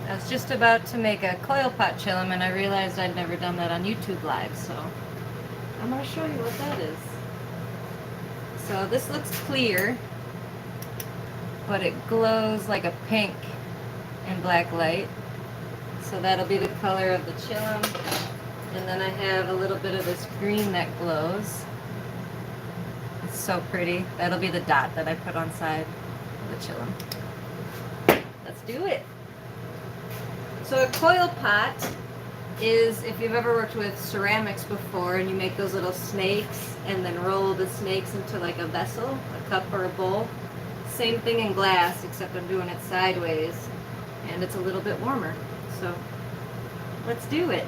I was just about to make a coil pot chillum and I realized I'd never done that on YouTube Live, so I'm going to show you what that is. So this looks clear, but it glows like a pink in black light. So that'll be the color of the chillum. And then I have a little bit of this green that glows. It's so pretty. That'll be the dot that I put on side of the chillum. Let's do it. So a coil pot is, if you've ever worked with ceramics before and you make those little snakes and then roll the snakes into like a vessel, a cup or a bowl. Same thing in glass, except I'm doing it sideways and it's a little bit warmer. So let's do it.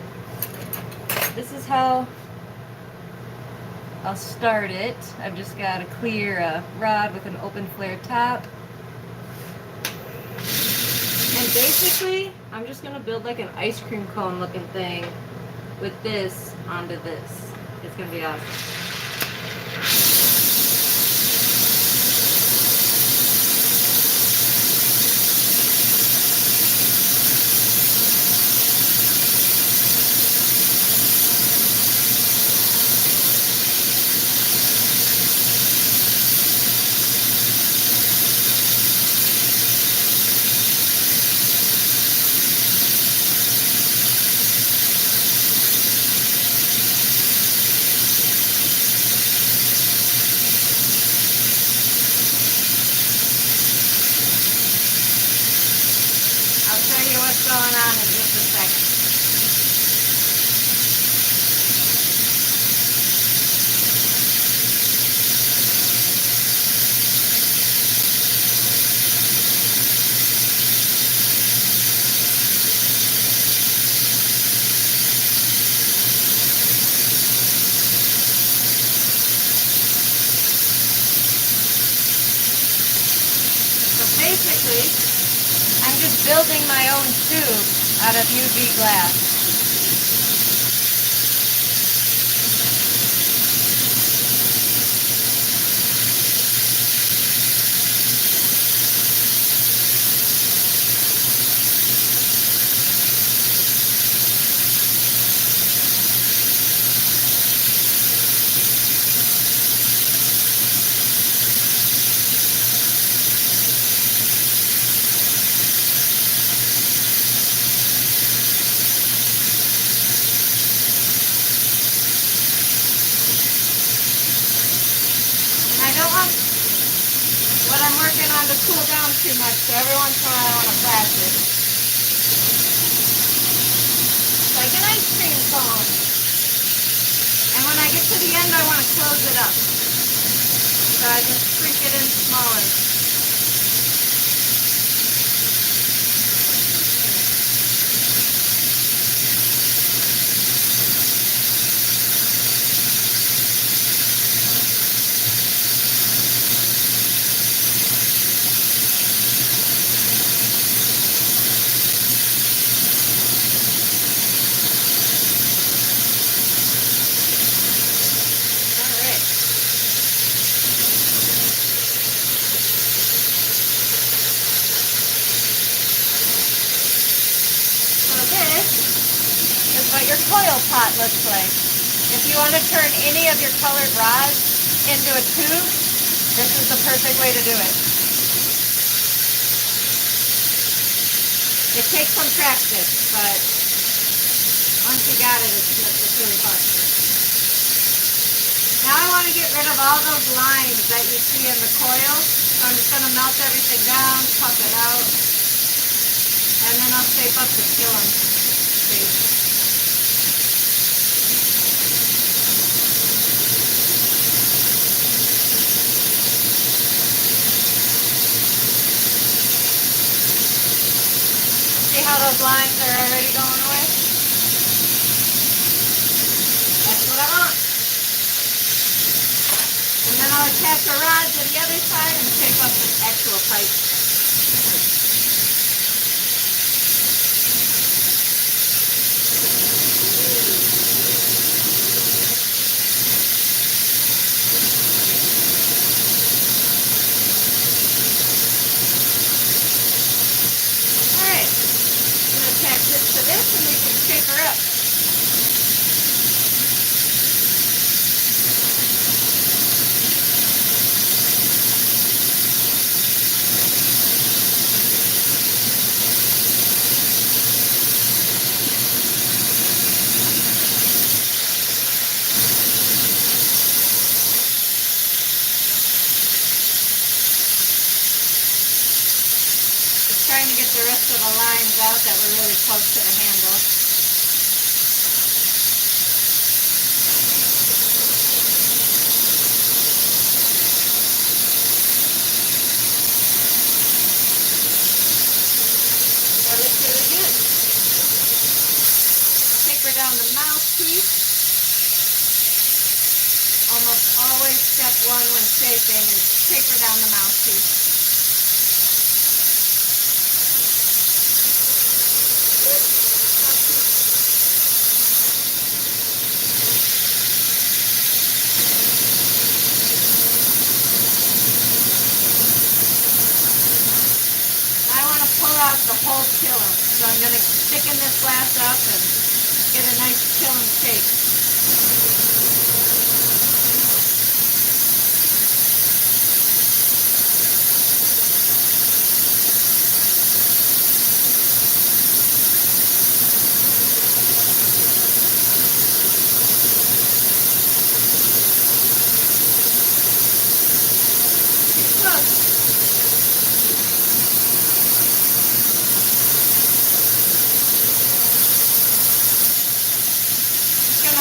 This is how I'll start it. I've just got a clear rod with an open flare top. And basically, I'm just going to build like an ice cream cone looking thing with this onto this. It's going to be awesome. What's going on in just a second. So basically, I'm just building my own tube out of UV glass. What I'm working on to cool down too much, so every once in a while I want to flash it. It's like an ice cream cone. And when I get to the end, I want to close it up. So I just shrink it in smaller. What your coil pot looks like. If you want to turn any of your colored rods into a tube, this is the perfect way to do it. It takes some practice, but once you got it, it's really fun. Now I want to get rid of all those lines that you see in the coil, so I'm just going to melt everything down, puff it out, and then I'll shape up the chillum shape. See how those lines are already going away? That's what I want. And then I'll attach a rod to the other side and shape up the actual pipe. down the mouthpiece. Almost always step one when shaping is taper down the mouthpiece. I want to pull out the whole chillum, so I'm going to thicken this glass up and get a nice chillum shape.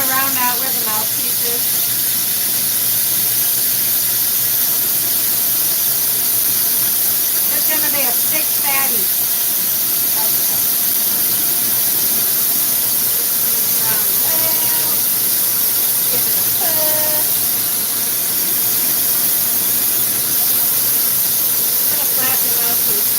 Round out where the mouthpiece is. It's going to be a thick fatty. Round out. Give it a push. I'm going to flap the mouthpiece.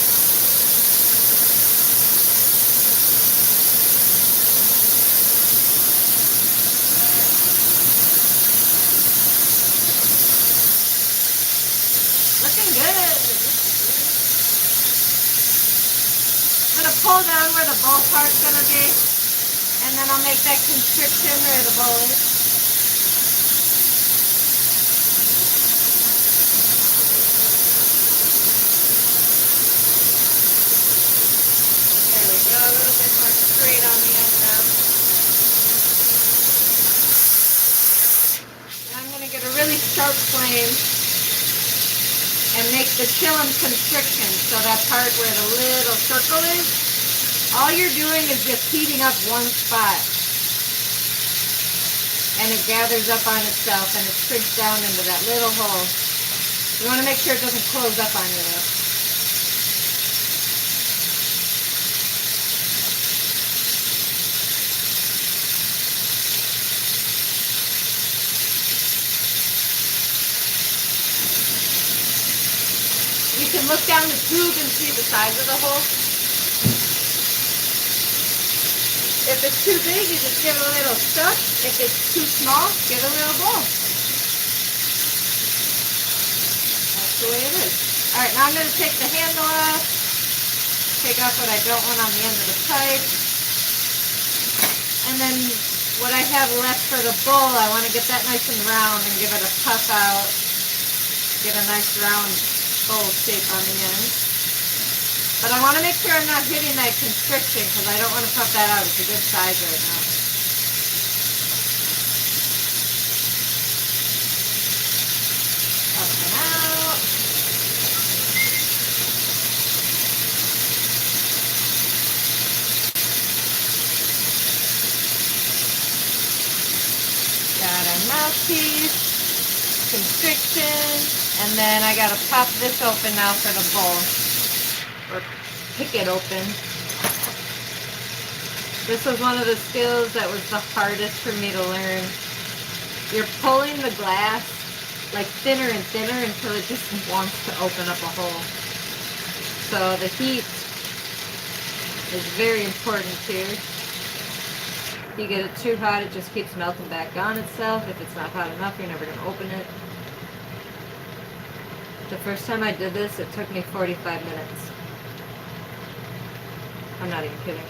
Pull down where the bowl part's going to be, and then I'll make that constriction where the bowl is. There we go, a little bit more straight on the end now. Now I'm going to get a really sharp flame and make the chillum constriction, so that part where the little circle is, all you're doing is just heating up one spot, and it gathers up on itself and it shrinks down into that little hole. You want to make sure it doesn't close up on you though. You can look down the tube and see the size of the hole. If it's too big, you just give it a little stuff. If it's too small, give it a little bowl. That's the way it is. Alright, now I'm going to take the handle off. Take off what I don't want on the end of the pipe. And then what I have left for the bowl, I want to get that nice and round and give it a puff out. Get a nice round bowl shape on the end. But I want to make sure I'm not hitting that constriction because I don't want to puff that out. It's a good size right now. Up and out. Got our mouthpiece, constriction, and then I got to pop this open now for the bowl. Or pick it open. This was one of the skills that was the hardest for me to learn. You're pulling the glass like thinner and thinner until it just wants to open up a hole. So the heat is very important here. If you get it too hot, it just keeps melting back on itself. If it's not hot enough, you're never going to open it. The first time I did this, it took me 45 minutes. I'm not even kidding.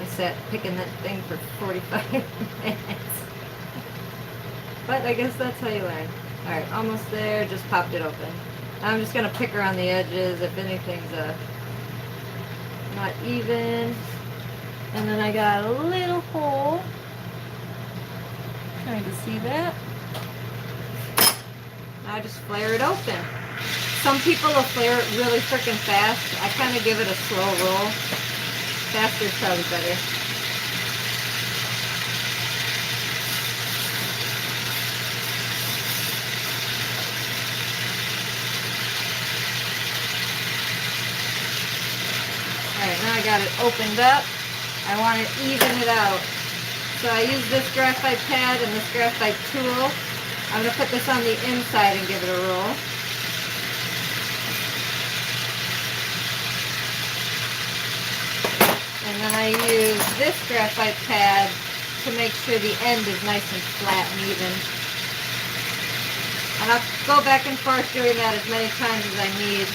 I sat picking that thing for 45 minutes. But I guess that's how you learn. Alright, almost there. Just popped it open. Now I'm just going to pick around the edges if anything's not even. And then I got a little hole. Trying to see that. Now I just flare it open. Some people will flare it really freaking fast. I kind of give it a slow roll. Faster is probably better. Alright, now I got it opened up. I want to even it out. So I use this graphite pad and this graphite tool. I'm going to put this on the inside and give it a roll. And then I use this graphite pad to make sure the end is nice and flat and even. And I'll go back and forth doing that as many times as I need.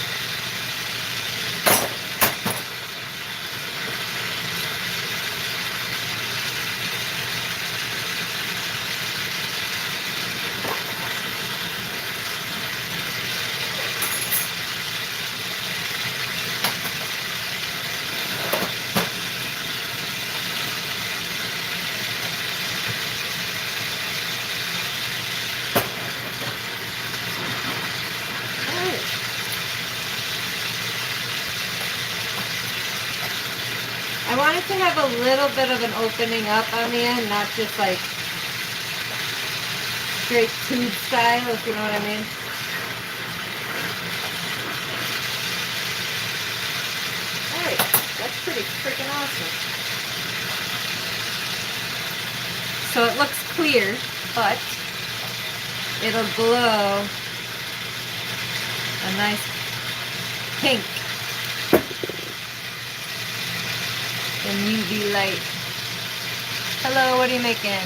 I want it to have a little bit of an opening up on the end, not just like straight tube style, if you know what I mean. Alright, that's pretty freaking awesome. So it looks clear, but it'll glow a nice pink in UV light. Hello, what are you making?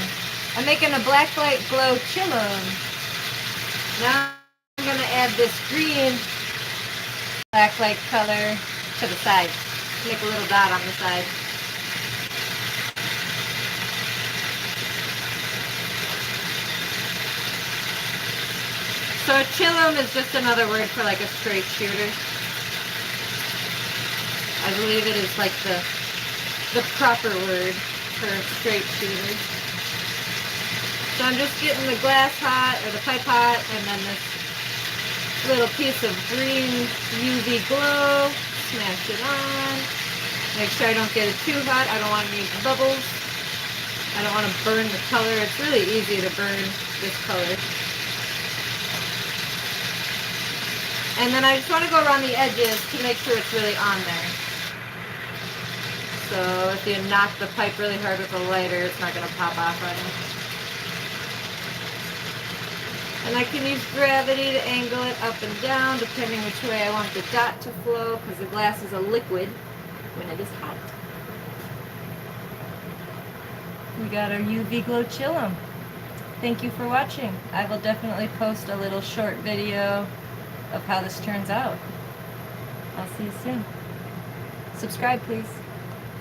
I'm making a black light glow chillum. Now I'm going to add this green black light color to the side. Make a little dot on the side. So a chillum is just another word for like a straight shooter. I believe it is like the proper word for a straight shooter. So I'm just getting the glass hot, or the pipe hot, and then this little piece of green UV glow. Smash it on. Make sure I don't get it too hot. I don't want any bubbles. I don't want to burn the color. It's really easy to burn this color. And then I just want to go around the edges to make sure it's really on there. So if you knock the pipe really hard with a lighter, it's not going to pop off on you. And I can use gravity to angle it up and down, depending which way I want the dot to flow, because the glass is a liquid when it is hot. We got our UV Glow Chillum. Thank you for watching. I will definitely post a little short video of how this turns out. I'll see you soon. Subscribe, please.